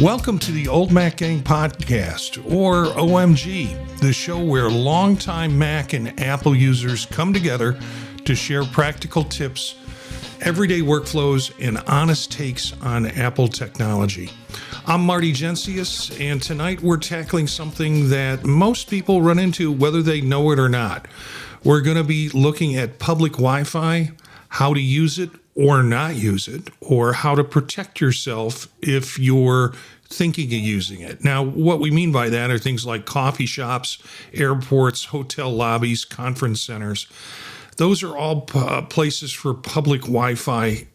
Welcome to the Old Mac Gang podcast, or OMG, the show where longtime Mac and Apple users come together to share practical tips, everyday workflows, and honest takes on Apple technology. I'm Marty Gensius, and tonight we're tackling something that most people run into whether they know it or not. We're going to be looking at public Wi-Fi, how to use it or not use it, or how to protect yourself if you're thinking of using it. Now, what we mean by that are things like coffee shops, airports, hotel lobbies, conference centers. Those are all places for public Wi-Fi.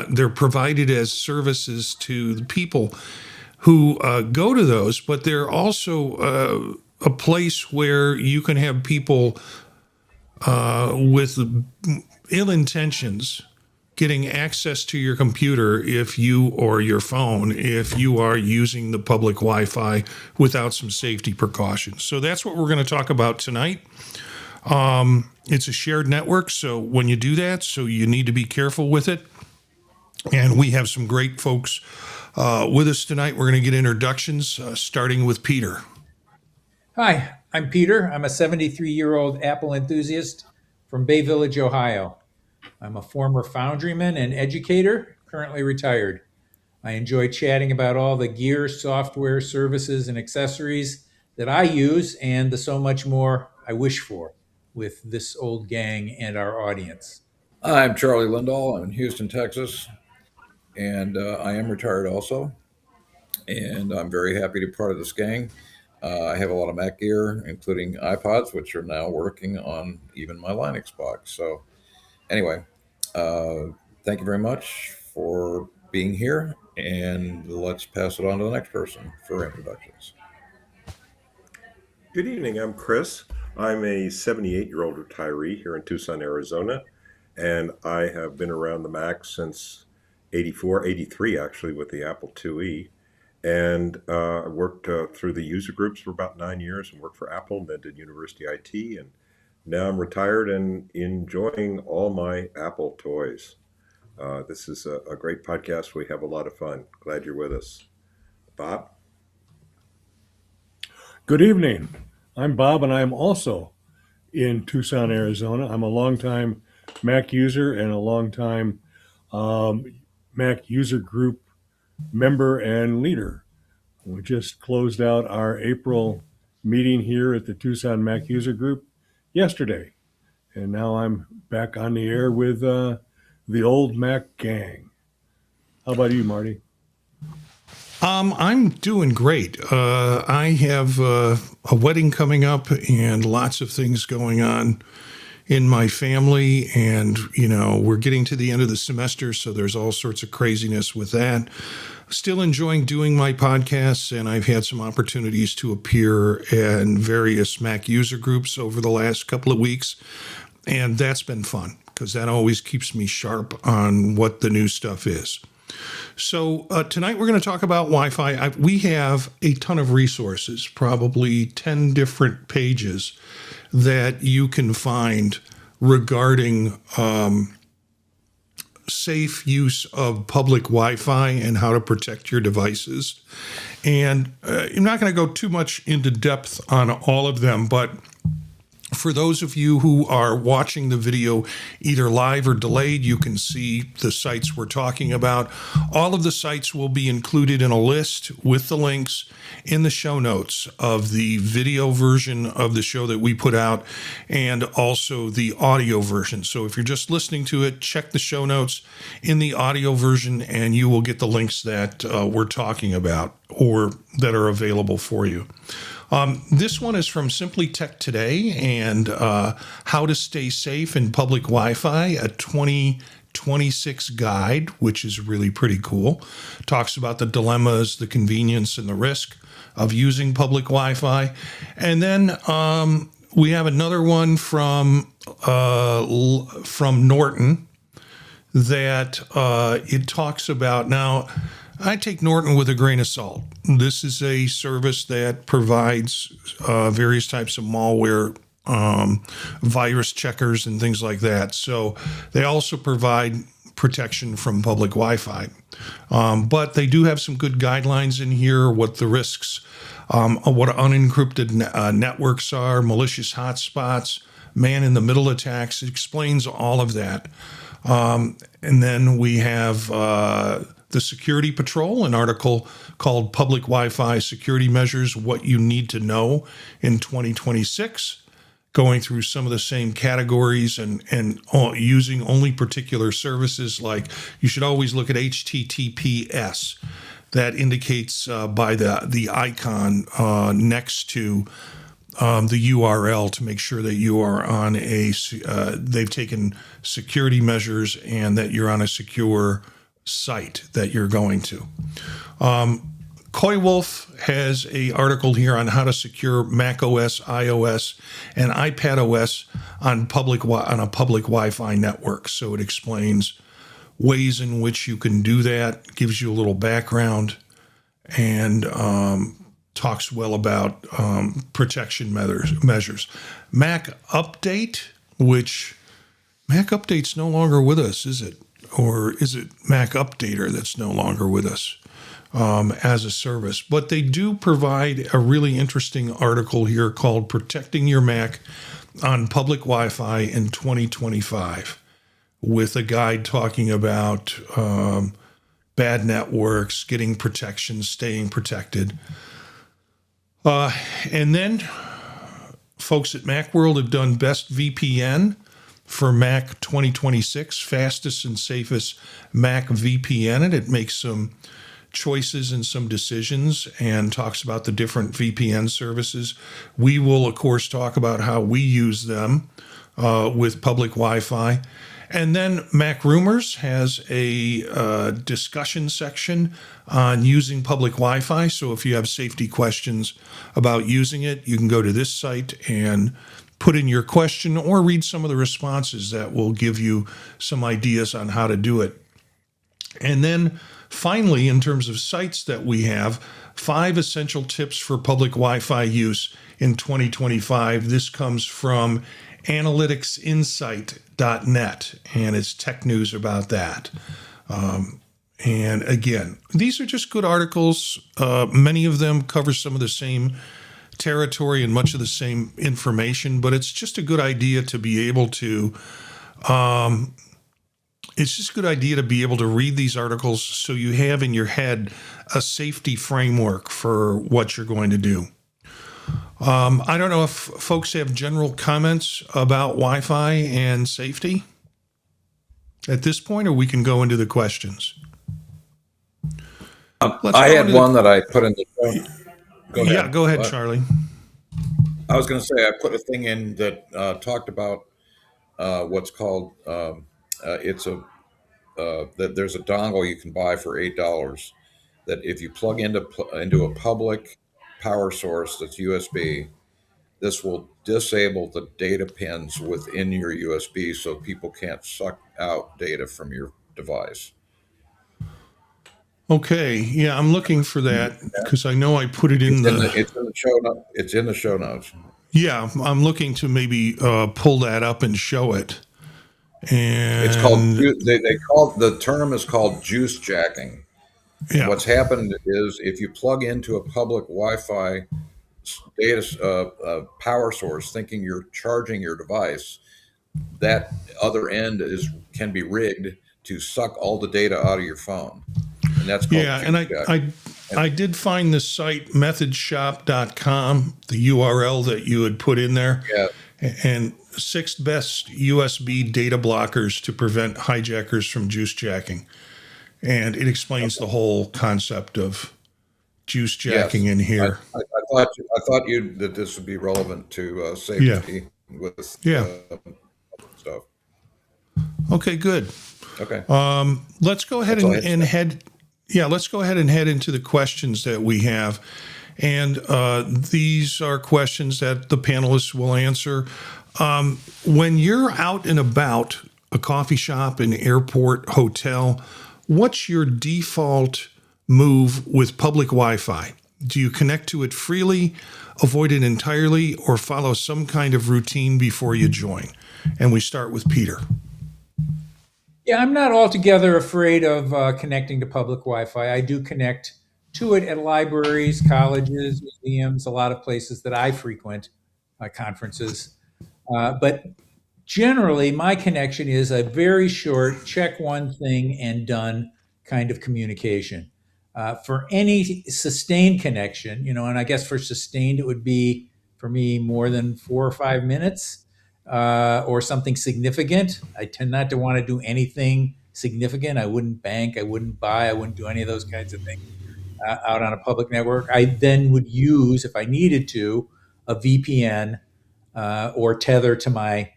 They're provided as services to the people who go to those, but they're also a place where you can have people with ill intentions getting access to your computer or your phone if you are using the public Wi-Fi without some safety precautions. So that's what we're going to talk about tonight. It's a shared network, so when you do that, so you need to be careful with it. And we have some great folks with us tonight. We're going to get introductions, starting with Peter. Hi, I'm Peter. I'm a 73-year-old Apple enthusiast from Bay Village, Ohio. I'm a former foundryman and educator, currently retired. I enjoy chatting about all the gear, software, services, and accessories that I use and the so much more I wish for with this old gang and our audience. I'm Charlie Lindahl. I'm in Houston, Texas, and I am retired also. And I'm very happy to be part of this gang. I have a lot of Mac gear, including iPods, which are now working on even my Linux box. So anyway, thank you very much for being here, and let's pass it on to the next person for introductions. Good evening, I'm Chris. I'm a 78-year-old retiree here in Tucson, Arizona, and I have been around the Mac since 83 actually, with the Apple IIe. And I worked through the user groups for about 9 years and worked for Apple, and then did university IT. And now I'm retired and enjoying all my Apple toys. This is a great podcast. We have a lot of fun. Glad you're with us. Bob? Good evening. I'm Bob, and I'm also in Tucson, Arizona. I'm a longtime Mac user and a longtime Mac user group member and leader. We just closed out our April meeting here at the Tucson Mac user group yesterday, and now I'm back on the air with the old Mac gang. How about you, Marty? I'm doing great. I have a wedding coming up and lots of things going on in my family, and we're getting to the end of the semester, so there's all sorts of craziness with that. Still enjoying doing my podcasts, and I've had some opportunities to appear in various Mac user groups over the last couple of weeks, and that's been fun because that always keeps me sharp on what the new stuff is. So tonight we're going to talk about Wi-Fi. We have a ton of resources, probably 10 different pages that you can find regarding safe use of public Wi-Fi and how to protect your devices. And I'm not going to go too much into depth on all of them, but for those of you who are watching the video either live or delayed, you can see the sites we're talking about. All of the sites will be included in a list with the links in the show notes of the video version of the show that we put out and also the audio version. So if you're just listening to it, check the show notes in the audio version and you will get the links that we're talking about or that are available for you. This one is from Simply Tech Today and How to Stay Safe in Public Wi-Fi, a 2026 guide, which is really pretty cool. Talks about the dilemmas, the convenience, and the risk of using public Wi-Fi. And then we have another one from Norton that it talks about. Now, I take Norton with a grain of salt. This is a service that provides various types of malware, virus checkers, and things like that. So they also provide protection from public Wi-Fi. But they do have some good guidelines in here, what the risks, what unencrypted networks are, malicious hotspots, man-in-the-middle attacks. It explains all of that. And then we have the Security Patrol, an article called Public Wi-Fi Security Measures, What You Need to Know in 2026, going through some of the same categories and using only particular services, like you should always look at HTTPS. That indicates by the icon next to the URL to make sure that you are on they've taken security measures and that you're on a secure site that you're going to. Coywolf has an article here on how to secure macOS, iOS, and iPadOS on a public Wi-Fi network. So it explains ways in which you can do that, gives you a little background, and talks well about protection measures. MacUpdate, which MacUpdate's no longer with us, is it? Or is it MacUpdater that's no longer with us as a service? But they do provide a really interesting article here called Protecting Your Mac on Public Wi-Fi in 2025, with a guide talking about bad networks, getting protection, staying protected. And then folks at Macworld have done Best VPN for Mac 2026, fastest and safest Mac VPN, and it makes some choices and some decisions and talks about the different VPN services. We will, of course, talk about how we use them with public Wi-Fi. And then MacRumors has a discussion section on using public Wi-Fi. So if you have safety questions about using it, you can go to this site and put in your question or read some of the responses that will give you some ideas on how to do it. And then finally, in terms of sites that we have, 5 essential tips for public Wi-Fi use in 2025. This comes from analyticsinsight.net, and it's tech news about that. And again, these are just good articles. Many of them cover some of the same territory and much of the same information, but it's just a good idea to be able to read these articles so you have in your head a safety framework for what you're going to do. I don't know if folks have general comments about Wi-Fi and safety at this point, or we can go into the questions. I had one that I put in the show. Go ahead. Yeah, go ahead, Charlie. I was going to say I put a thing in that talked about what's called that there's a dongle you can buy for $8 that if you plug into a public power source that's USB, this will disable the data pins within your USB so people can't suck out data from your device. Okay, yeah, I'm looking for that because I know I put it in it's in the show notes. It's in the show notes. Yeah, I'm looking to maybe pull that up and show it. And it's called the term is called juice jacking. Yeah. What's happened is if you plug into a public Wi-Fi data power source, thinking you're charging your device, that other end can be rigged to suck all the data out of your phone, and that's called I did find the site methodshop.com, the URL that you had put in there, and 6 best USB data blockers to prevent hijackers from juice jacking. And it explains the whole concept of juice jacking in here. I thought that this would be relevant to safety with stuff. Okay, good. Okay. Let's go ahead and head into the questions that we have. And these are questions that the panelists will answer. When you're out and about a coffee shop, an airport, hotel, what's your default move with public Wi-Fi? Do you connect to it freely, avoid it entirely, or follow some kind of routine before you join? And we start with Peter. Yeah, I'm not altogether afraid of connecting to public Wi-Fi. I do connect to it at libraries, colleges, museums, a lot of places that I frequent, conferences. But generally, my connection is a very short, check one thing and done kind of communication. For any sustained connection, and I guess for sustained, it would be for me more than 4 or 5 minutes or something significant. I tend not to want to do anything significant. I wouldn't bank, I wouldn't buy, I wouldn't do any of those kinds of things out on a public network. I then would use, if I needed to, a VPN or tether to my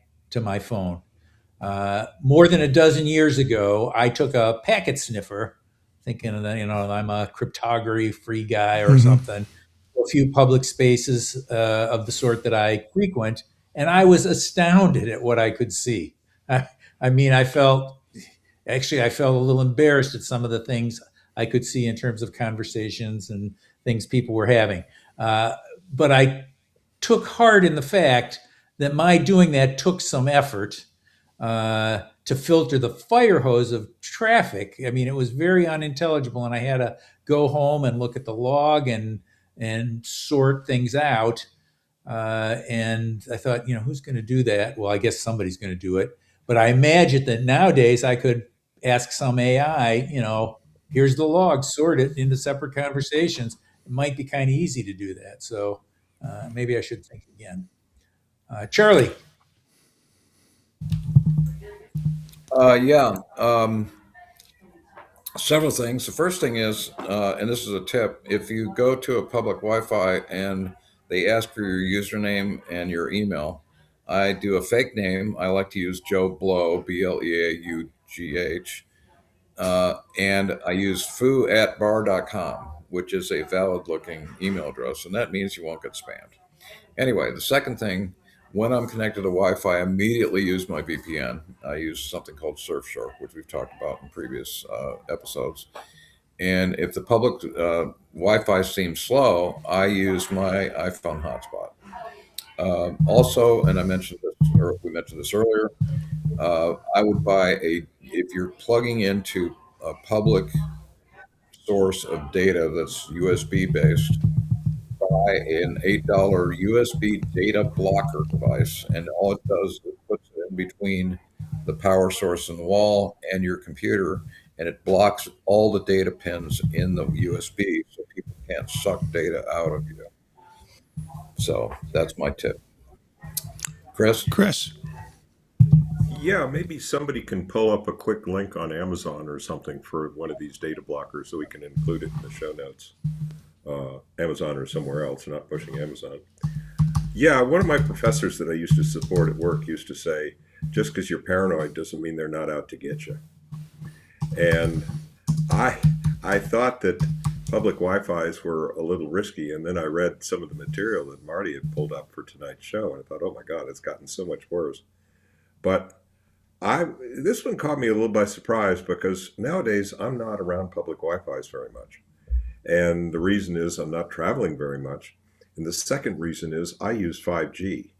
phone. More than a dozen years ago, I took a packet sniffer, thinking that I'm a cryptography-free guy or something. A few public spaces of the sort that I frequent, and I was astounded at what I could see. I mean, I felt a little embarrassed at some of the things I could see in terms of conversations and things people were having. But I took heart in the fact that my doing that took some effort to filter the fire hose of traffic. I mean, it was very unintelligible, and I had to go home and look at the log and sort things out. And I thought, who's going to do that? Well, I guess somebody's going to do it. But I imagine that nowadays I could ask some AI, here's the log, sort it into separate conversations. It might be kind of easy to do that. So maybe I should think again. Charlie. Yeah. Several things. The first thing is, and this is a tip, if you go to a public Wi-Fi and they ask for your username and your email, I do a fake name. I like to use Joe Blow, BLEAUGH, and I use foo@bar.com, which is a valid-looking email address, and that means you won't get spammed. Anyway, the second thing, when I'm connected to Wi-Fi, I immediately use my VPN. I use something called SurfShark, which we've talked about in previous episodes. And if the public Wi-Fi seems slow, I use my iPhone hotspot. Also, and we mentioned this earlier, I would buy if you're plugging into a public source of data that's USB based, buy an $8 USB data blocker device, and all it does is it puts it in between the power source and the wall and your computer, and it blocks all the data pins in the USB so people can't suck data out of you. So that's my tip. Chris? Yeah, maybe somebody can pull up a quick link on Amazon or something for one of these data blockers so we can include it in the show notes. Amazon or somewhere else, not pushing Amazon. Yeah, one of my professors that I used to support at work used to say, just because you're paranoid doesn't mean they're not out to get you. And I thought that public Wi-Fi's were a little risky, and then I read some of the material that Marty had pulled up for tonight's show, and I thought, oh my God, it's gotten so much worse. But this one caught me a little by surprise because nowadays I'm not around public Wi-Fi's very much. And the reason is I'm not traveling very much. And the second reason is I use 5G.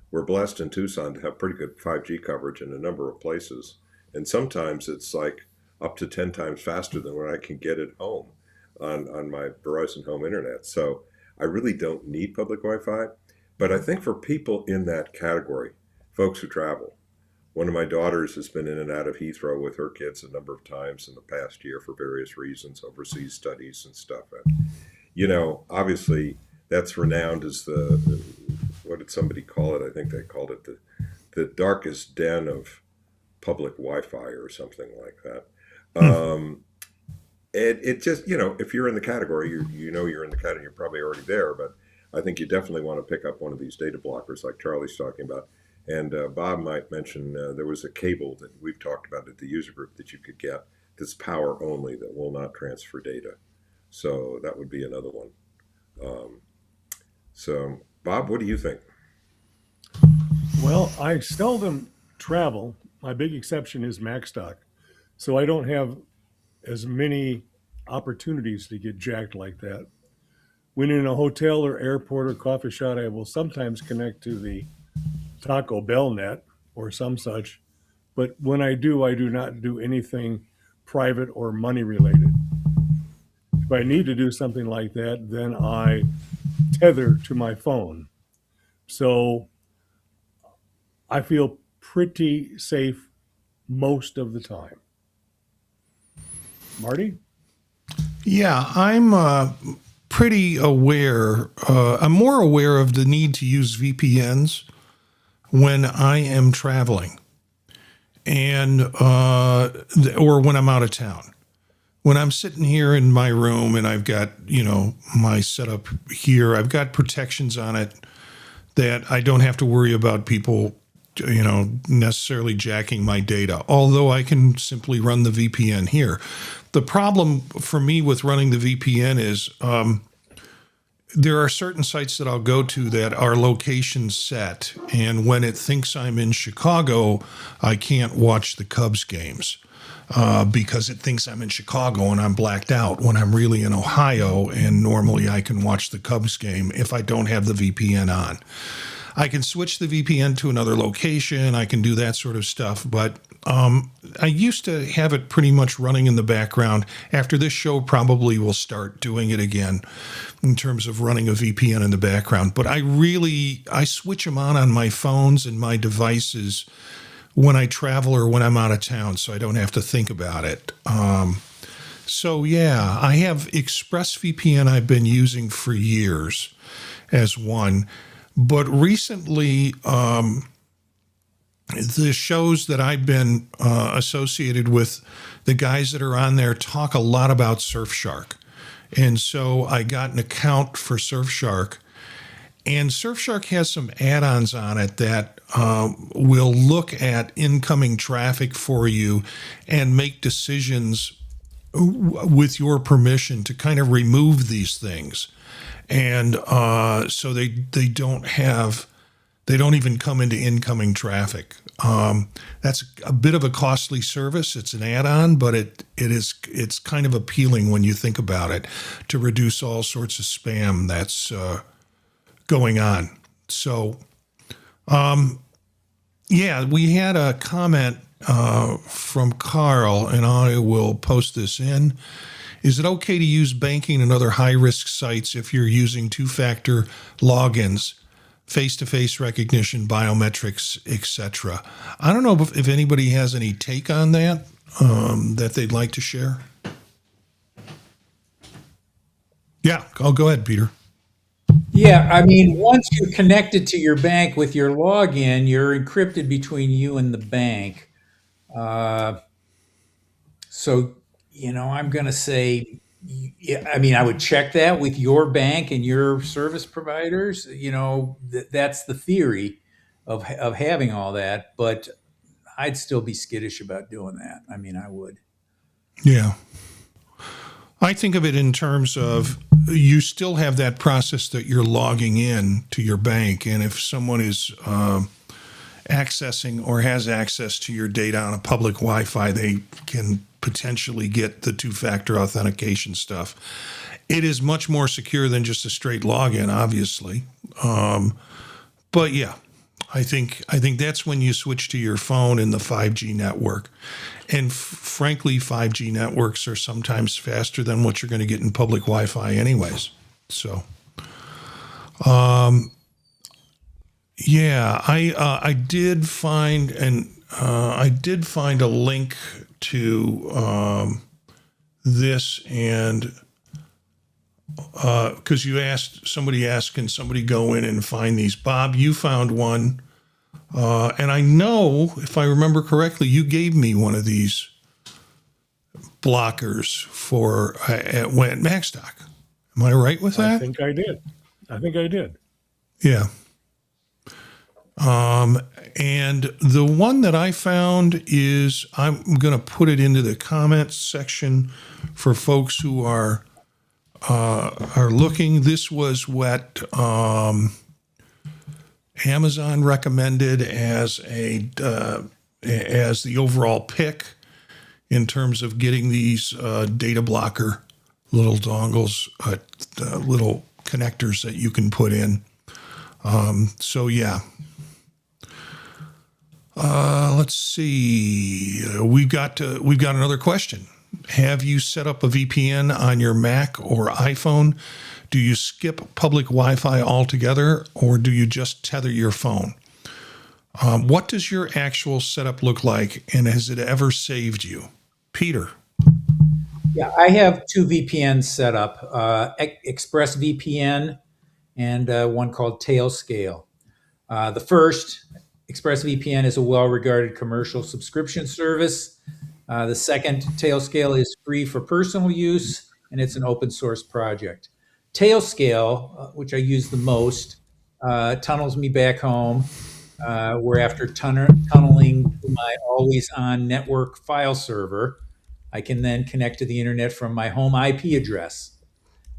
We're blessed in Tucson to have pretty good 5G coverage in a number of places. And sometimes it's like up to 10 times faster than what I can get at home on my Verizon home internet. So I really don't need public Wi-Fi. But I think for people in that category, folks who travel, one of my daughters has been in and out of Heathrow with her kids a number of times in the past year for various reasons, overseas studies and stuff. And, obviously that's renowned as what did somebody call it? I think they called it the darkest den of public Wi-Fi or something like that. It just, if you're in the category, you're in the category, you're probably already there, but I think you definitely want to pick up one of these data blockers like Charlie's talking about. And Bob might mention there was a cable that we've talked about at the user group that you could get that's power only that will not transfer data. So that would be another one. So Bob, what do you think? Well, I seldom travel. My big exception is MacStock. So I don't have as many opportunities to get jacked like that. When in a hotel or airport or coffee shop, I will sometimes connect to the Taco Bell net or some such, but when I do not do anything private or money related. If I need to do something like that, then I tether to my phone. So I feel pretty safe most of the time. Marty? Yeah, I'm pretty aware. I'm more aware of the need to use VPNs when I am traveling and or when I'm out of town. When I'm sitting here in my room and I've got, my setup here, I've got protections on it that I don't have to worry about people, necessarily jacking my data, although I can simply run the VPN here. The problem for me with running the VPN is there are certain sites that I'll go to that are location set, and when it thinks I'm in Chicago, I can't watch the Cubs games. Because it thinks I'm in Chicago and I'm blacked out when I'm really in Ohio, and normally I can watch the Cubs game if I don't have the VPN on. I can switch the VPN to another location. I can do that sort of stuff, but I used to have it pretty much running in the background. After this show, probably will start doing it again in terms of running a VPN in the background. But I switch them on my phones and my devices when I travel or when I'm out of town, so I don't have to think about it. So yeah, I have ExpressVPN I've been using for years as one, but recently the shows that I've been associated with, the guys that are on there talk a lot about SurfShark. And so I got an account for SurfShark. And SurfShark has some add-ons on it that will look at incoming traffic for you and make decisions with your permission to kind of remove these things. And so they don't even come into incoming traffic. That's a bit of a costly service. It's an add-on, but it's kind of appealing when you think about it, to reduce all sorts of spam that's going on. So, we had a comment from Carl, and I will post this in. Is it okay to use banking and other high-risk sites if you're using two-factor logins, face-to-face recognition, biometrics, etc.? I don't know if anybody has any take on that that they'd like to share. Yeah, I'll go ahead, Peter. Yeah, I mean, once you're connected to your bank with your login, you're encrypted between you and the bank. So, I'm going to say, I would check that with your bank and your service providers. That's the theory of having all that, but I'd still be skittish about doing that. I would. Yeah. I think of it in terms of you still have that process that you're logging in to your bank. And if someone is accessing or has access to your data on a public Wi-Fi, they can potentially get the two-factor authentication stuff. It is much more secure than just a straight login, obviously. But yeah, I think that's when you switch to your phone and the 5G network. And frankly, 5G networks are sometimes faster than what you're going to get in public Wi-Fi anyways. So, I did find a link to this, and because somebody asked, can somebody go in and find these? Bob, you found one. And I know, if I remember correctly, you gave me one of these blockers for at MacStock. Am I right with that? I think I did. Yeah. And the one that I found is, I'm going to put it into the comments section for folks who are looking. This was what Amazon recommended as the overall pick in terms of getting these data blocker little dongles, little connectors that you can put in. So yeah. Let's see. We've got another question. Have you set up a VPN on your Mac or iPhone? Do you skip public Wi-Fi altogether, or do you just tether your phone? What does your actual setup look like, and has it ever saved you? Peter. Yeah, I have two VPNs set up, ExpressVPN and one called Tailscale. The first, ExpressVPN, is a well-regarded commercial subscription service. The second, Tailscale, is free for personal use, and it's an open source project. Tailscale, which I use the most, tunnels me back home, where after tunneling to my always-on network file server, I can then connect to the internet from my home IP address.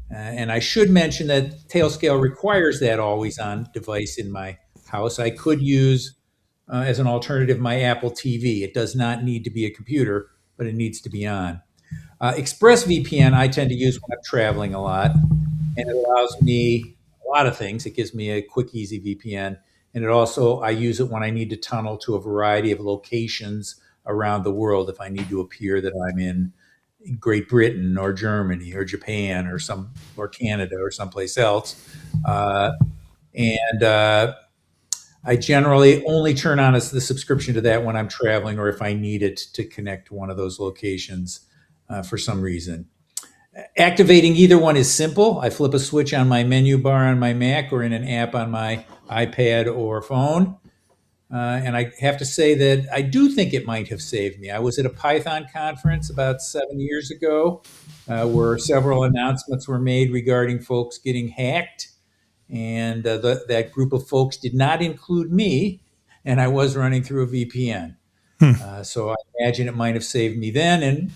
And I should mention that Tailscale requires that always-on device in my house. I could use, as an alternative, my Apple TV. It does not need to be a computer, but it needs to be on. ExpressVPN I tend to use when I'm traveling a lot, and it allows me a lot of things. It gives me a quick, easy VPN, and I use it when I need to tunnel to a variety of locations around the world. If I need to appear that I'm in Great Britain or Germany or Japan or Canada or someplace else, and I generally only turn on the subscription to that when I'm traveling or if I need it to connect to one of those locations for some reason. Activating either one is simple. I flip a switch on my menu bar on my Mac or in an app on my iPad or phone. And I have to say that I do think it might have saved me. I was at a Python conference about 7 years ago where several announcements were made regarding folks getting hacked. And that group of folks did not include me, and I was running through a VPN. So I imagine it might have saved me then, and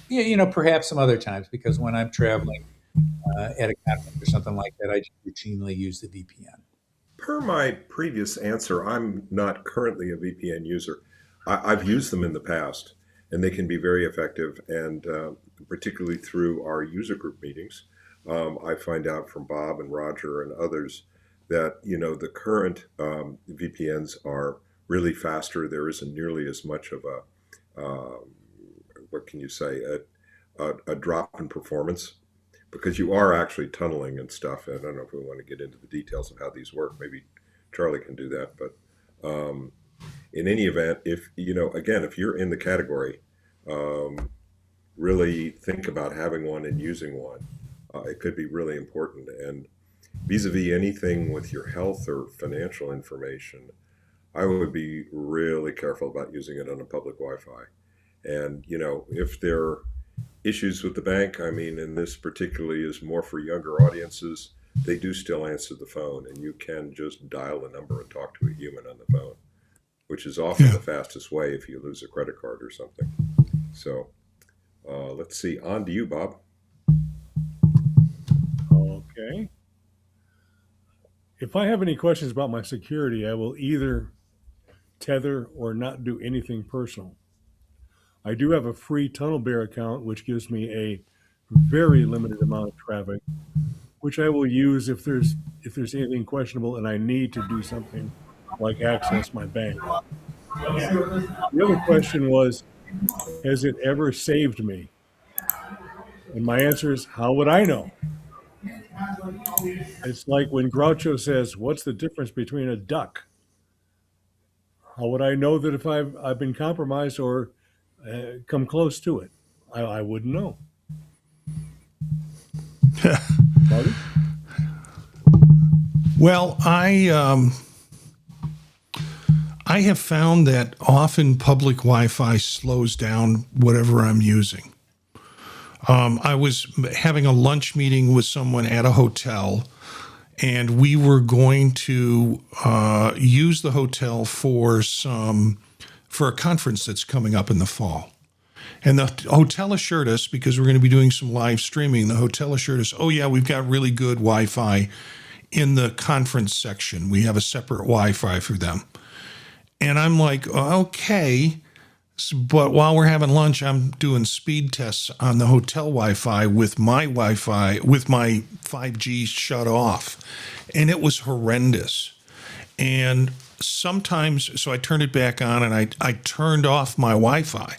perhaps some other times, because when I'm traveling at a conference or something like that, I just routinely use the VPN. Per my previous answer, I'm not currently a VPN user. I've used them in the past, and they can be very effective, and particularly through our user group meetings. I find out from Bob and Roger and others that the current VPNs are really faster. There isn't nearly as much of a drop in performance, because you are actually tunneling and stuff. And I don't know if we want to get into the details of how these work. Maybe Charlie can do that. But in any event, if you're in the category, really think about having one and using one. It could be really important. And vis-a-vis anything with your health or financial information, I would be really careful about using it on a public Wi-Fi. And, if there are issues with the bank, and this particularly is more for younger audiences, they do still answer the phone, and you can just dial a number and talk to a human on the phone, which is often the fastest way if you lose a credit card or something. So let's see. On to you, Bob. Okay. If I have any questions about my security, I will either tether or not do anything personal. I do have a free TunnelBear account, which gives me a very limited amount of traffic, which I will use if there's anything questionable and I need to do something like access my bank. The other question was, has it ever saved me? And my answer is, how would I know? It's like when Groucho says, what's the difference between a duck? How would I know that if I've been compromised or come close to it? I wouldn't know. Marty? Well, I have found that often public Wi-Fi slows down whatever I'm using. I was having a lunch meeting with someone at a hotel, and we were going to use the hotel for a conference that's coming up in the fall. And the hotel assured us, because we're going to be doing some live streaming, the hotel assured us, oh yeah, we've got really good Wi-Fi in the conference section. We have a separate Wi-Fi for them. And I'm like, okay. But while we're having lunch, I'm doing speed tests on the hotel Wi-Fi with my 5G shut off. And it was horrendous. And sometimes, so I turned it back on and I turned off my Wi-Fi,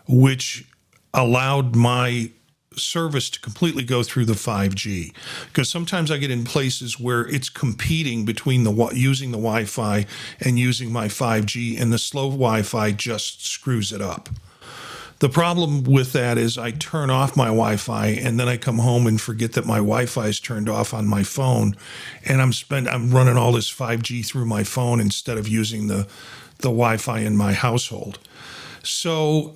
which allowed my service to completely go through the 5G. Because sometimes I get in places where it's competing between using the Wi-Fi and using my 5G, and the slow Wi-Fi just screws it up. The problem with that is I turn off my Wi-Fi and then I come home and forget that my Wi-Fi is turned off on my phone, and I'm running all this 5G through my phone instead of using the Wi-Fi in my household. So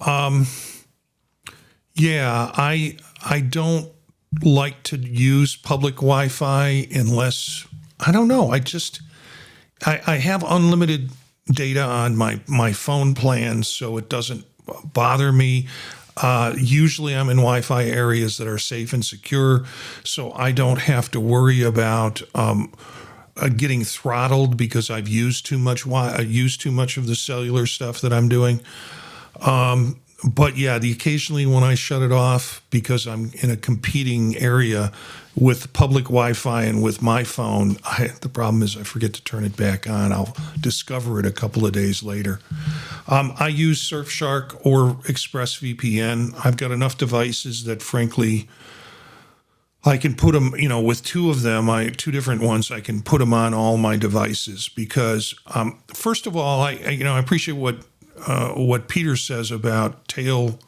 yeah, I don't like to use public Wi-Fi unless, I don't know, I have unlimited data on my phone plan, so it doesn't bother me. Usually I'm in Wi-Fi areas that are safe and secure, so I don't have to worry about getting throttled because I've used too much of the cellular stuff that I'm doing. But yeah, occasionally when I shut it off because I'm in a competing area with public Wi-Fi and with my phone, the problem is I forget to turn it back on. I'll discover it a couple of days later. I use SurfShark or ExpressVPN. I've got enough devices that, frankly, I can put them, with two of them, two different ones, I can put them on all my devices because, first of all, I appreciate what Peter says about Tailscale.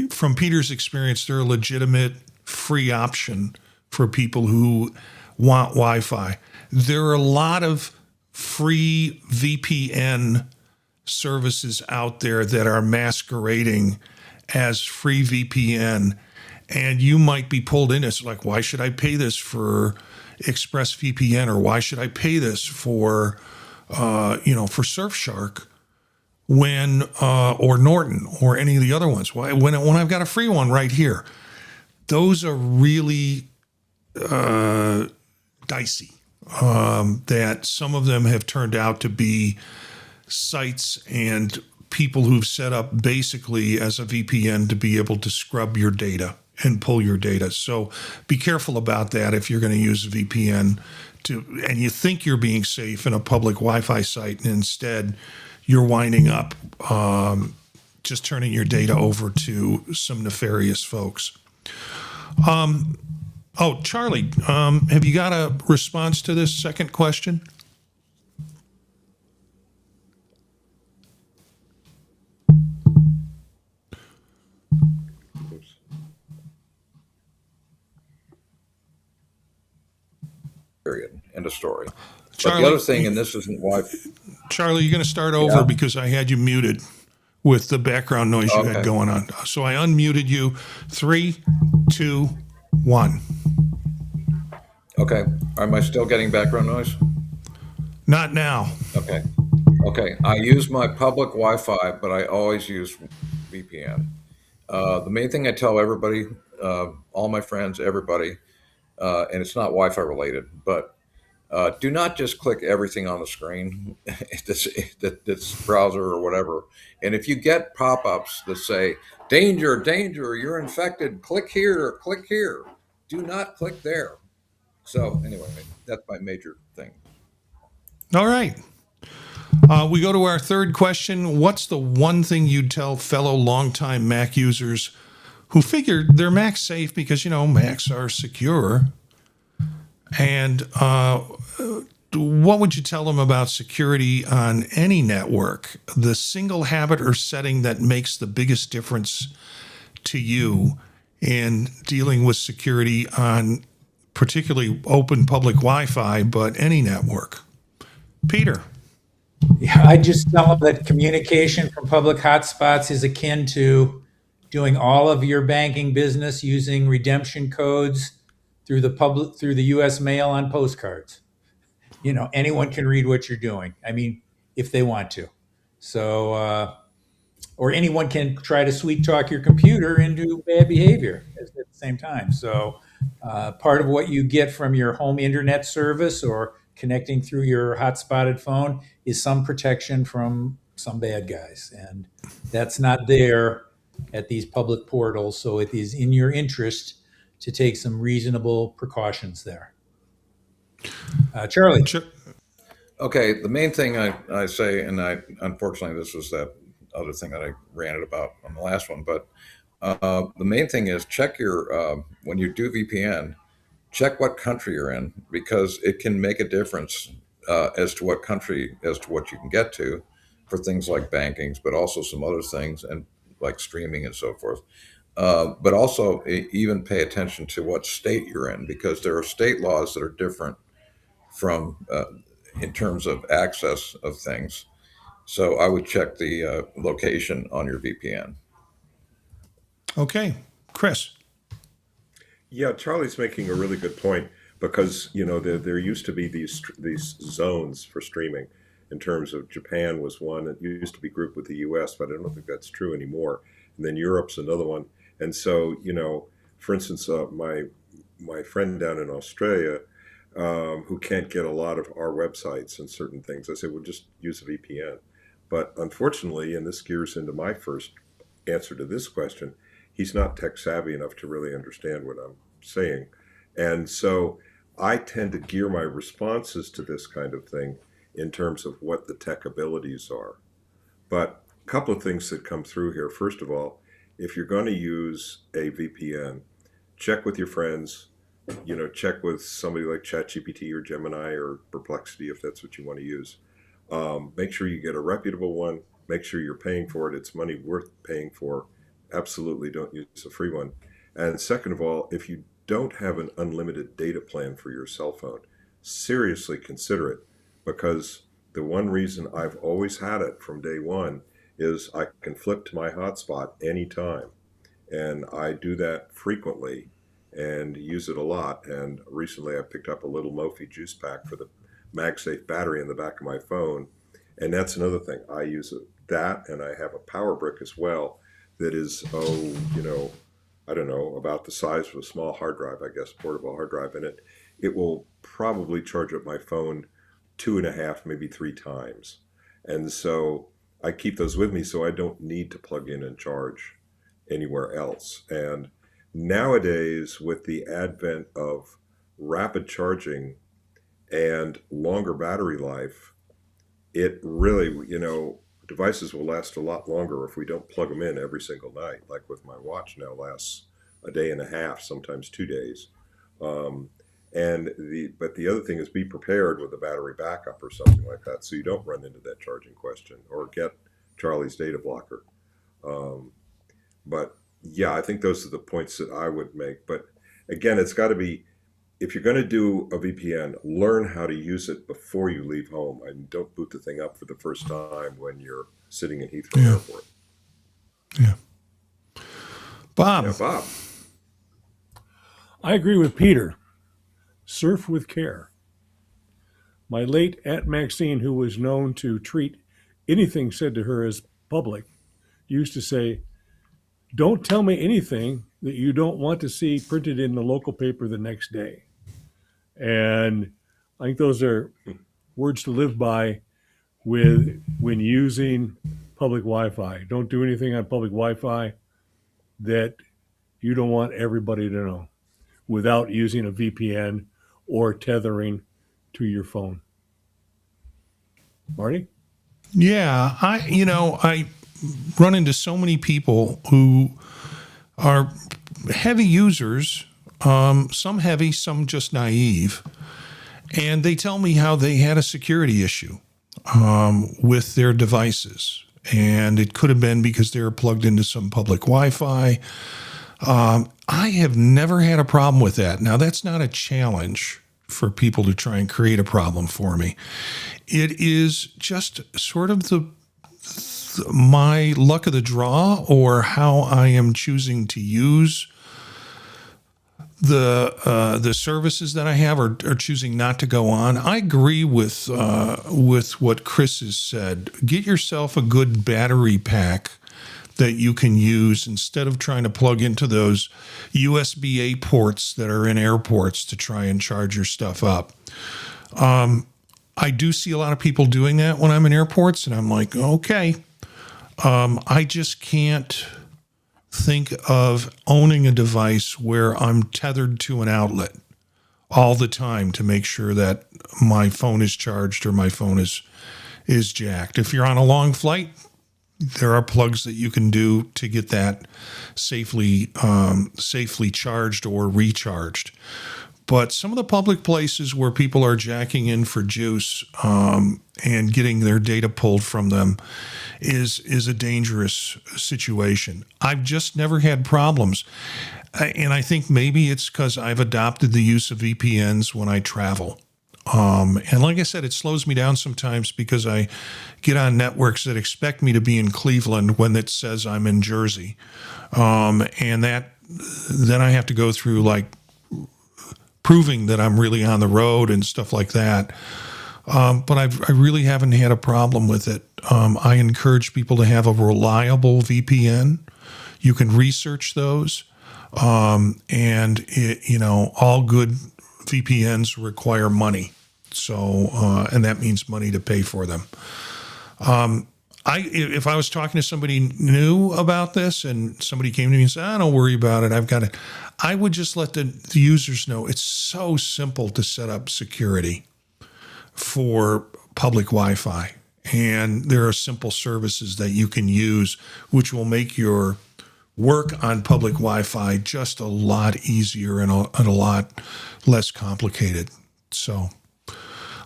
From Peter's experience, they're a legitimate free option for people who want Wi-Fi. There are a lot of free VPN services out there that are masquerading as free VPN, and you might be pulled in. It's like, why should I pay this for ExpressVPN, or why should I pay this for Surfshark when or Norton or any of the other ones? Why when I've got a free one right here? Those are really dicey. That some of them have turned out to be sites and people who've set up basically as a VPN to be able to scrub your data and pull your data. So be careful about that if you're going to use a VPN and you think you're being safe in a public Wi-Fi site, and instead you're winding up just turning your data over to some nefarious folks. Charlie, have you got a response to this second question? Period. End of story. Charlie, but the other thing, and this isn't why. Charlie, you're going to start over because I had you muted with the background noise you had going on. So I unmuted you. 3, 2, 1. Okay. Am I still getting background noise? Not now. Okay. I use my public Wi-Fi, but I always use VPN. The main thing I tell everybody, all my friends, everybody, and it's not Wi-Fi related, but do not just click everything on the screen, this browser or whatever. And if you get pop-ups that say, danger, you're infected, click here, do not click there. So anyway, that's my major thing. All right. We go to our third question. What's the one thing you'd tell fellow longtime Mac users who figured their Mac's safe because, Macs are secure? And what would you tell them about security on any network? The single habit or setting that makes the biggest difference to you in dealing with security on particularly open public Wi-Fi, but any network? Peter. Yeah, I just tell them that communication from public hotspots is akin to doing all of your banking business using redemption codes through the U.S. mail on postcards. Anyone can read what you're doing. I mean, if they want to. So, or anyone can try to sweet talk your computer into bad behavior at the same time. So, part of what you get from your home internet service or connecting through your hotspotted phone is some protection from some bad guys, and that's not there at these public portals. So it is in your interest to take some reasonable precautions there. Charlie. Ch- Okay, the main thing I say, and unfortunately this was that other thing that I ranted about on the last one, but the main thing is check your when you do VPN, check what country you're in, because it can make a difference as to what country, as to what you can get to for things like bankings, but also some other things and like streaming and so forth. But also even pay attention to what state you're in, because there are state laws that are different from in terms of access of things. So I would check the location on your VPN. Okay, Chris. Yeah, Charlie's making a really good point because there used to be these zones for streaming. In terms of Japan was one that used to be grouped with the U.S., but I don't think that's true anymore. And then Europe's another one. And so for instance, my friend down in Australia who can't get a lot of our websites and certain things, I say, well, just use a VPN. But unfortunately, and this gears into my first answer to this question, he's not tech savvy enough to really understand what I'm saying. And so I tend to gear my responses to this kind of thing in terms of what the tech abilities are. But a couple of things that come through here. First of all, if you're going to use a VPN, check with your friends, check with somebody like ChatGPT or Gemini or Perplexity if that's what you want to use. Make sure you get a reputable one. Make sure you're paying for it. It's money worth paying for. Absolutely don't use a free one. And second of all, if you don't have an unlimited data plan for your cell phone, seriously consider it, because the one reason I've always had it from day one is I can flip to my hotspot anytime. And I do that frequently and use it a lot. And recently I picked up a little Mophie juice pack for the MagSafe battery in the back of my phone. And that's another thing. I use that, and I have a power brick as well that is, I don't know, about the size of a small hard drive, I guess, portable hard drive in it. It will probably charge up my phone 2.5, maybe 3 times. And so I keep those with me so I don't need to plug in and charge anywhere else. And nowadays, with the advent of rapid charging and longer battery life, it really, devices will last a lot longer if we don't plug them in every single night. Like with my watch now lasts a day and a half, sometimes 2 days. But the other thing is be prepared with a battery backup or something like that, so you don't run into that charging question or get Charlie's data blocker. But yeah, I think those are the points that I would make. But again, it's got to be, if you're going to do a VPN, learn how to use it before you leave home, and don't boot the thing up for the first time when you're sitting in Heathrow Airport. Yeah. Bob. Yeah, Bob. I agree with Peter. Surf with care. My late Aunt Maxine, who was known to treat anything said to her as public, used to say, "Don't tell me anything that you don't want to see printed in the local paper the next day." And I think those are words to live by when using public Wi-Fi. Don't do anything on public Wi-Fi that you don't want everybody to know without using a VPN or tethering to your phone. Marty? Yeah, I run into so many people who are heavy users, some heavy, some just naive, and they tell me how they had a security issue with their devices, and it could have been because they were plugged into some public Wi-Fi. I have never had a problem with that. Now, that's not a challenge for people to try and create a problem for me. It is just sort of my luck of the draw, or how I am choosing to use the services that I have, or choosing not to go on. I agree with what Chris has said. Get yourself a good battery pack that you can use instead of trying to plug into those USB-A ports that are in airports to try and charge your stuff up. I do see a lot of people doing that when I'm in airports, and I'm like, okay, I just can't think of owning a device where I'm tethered to an outlet all the time to make sure that my phone is charged or my phone is jacked. If you're on a long flight, there are plugs that you can do to get that safely charged or recharged. But some of the public places where people are jacking in for juice and getting their data pulled from them is a dangerous situation. I've just never had problems. And I think maybe it's because I've adopted the use of VPNs when I travel. And like I said, it slows me down sometimes because I get on networks that expect me to be in Cleveland when it says I'm in Jersey. And then I have to go through like proving that I'm really on the road and stuff like that. But I really haven't had a problem with it. I encourage people to have a reliable VPN. You can research those. And all good VPNs require money. So, and that means money to pay for them. If I was talking to somebody new about this and somebody came to me and said, don't worry about it, I've got it, I would just let the users know it's so simple to set up security for public Wi-Fi. And there are simple services that you can use, which will make your work on public Wi-Fi just a lot easier and a lot less complicated. So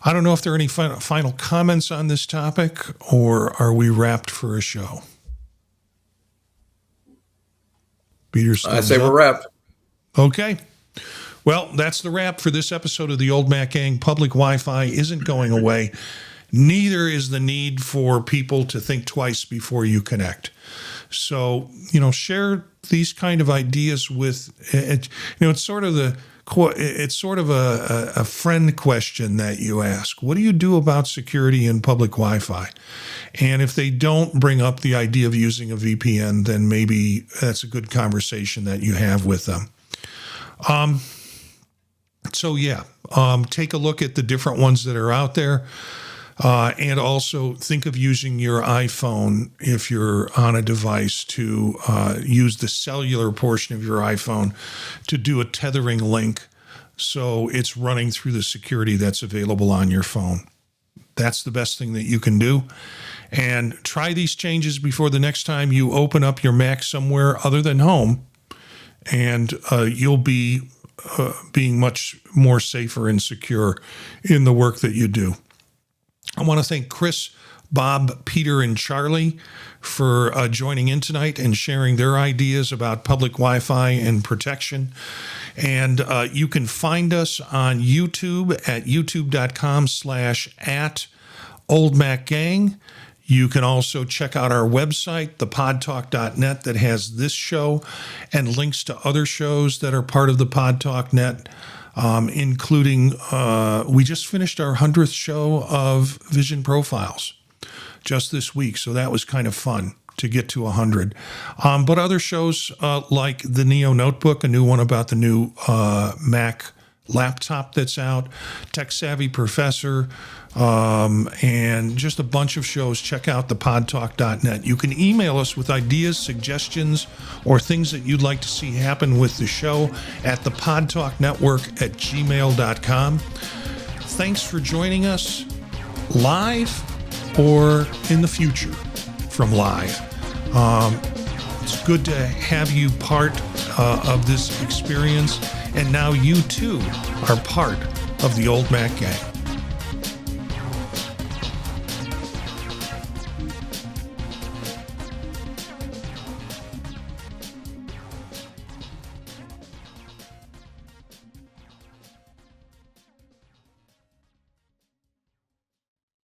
I don't know if there are any final comments on this topic, or are we wrapped for a show? Peter's I say we're wrapped. Okay. Well, that's the wrap for this episode of the Old Mac Gang. Public Wi-Fi isn't going away. Neither is the need for people to think twice before you connect. So, share these kind of ideas with, it's sort of a friend question that you ask. What do you do about security in public Wi-Fi? And if they don't bring up the idea of using a VPN, then maybe that's a good conversation that you have with them. Take a look at the different ones that are out there. And also think of using your iPhone if you're on a device to use the cellular portion of your iPhone to do a tethering link so it's running through the security that's available on your phone. That's the best thing that you can do. And try these changes before the next time you open up your Mac somewhere other than home, and you'll be being much more safer and secure in the work that you do. I want to thank Chris, Bob, Peter, and Charlie for joining in tonight and sharing their ideas about public Wi-Fi and protection. And you can find us on YouTube at youtube.com/@oldmacgang. You can also check out our website, thepodtalk.net, that has this show and links to other shows that are part of the Podtalk Net. Including, we just finished our 100th show of Vision Profiles just this week. So that was kind of fun to get to 100. But other shows like the Neo Notebook, a new one about the new Mac laptop that's out, Tech Savvy Professor, and just a bunch of shows. Check out thepodtalk.net. You can email us with ideas, suggestions, or things that you'd like to see happen with the show at thepodtalknetwork@gmail.com. Thanks for joining us live or in the future from live. It's good to have you part of this experience, and now you too are part of the Old Mac Gang.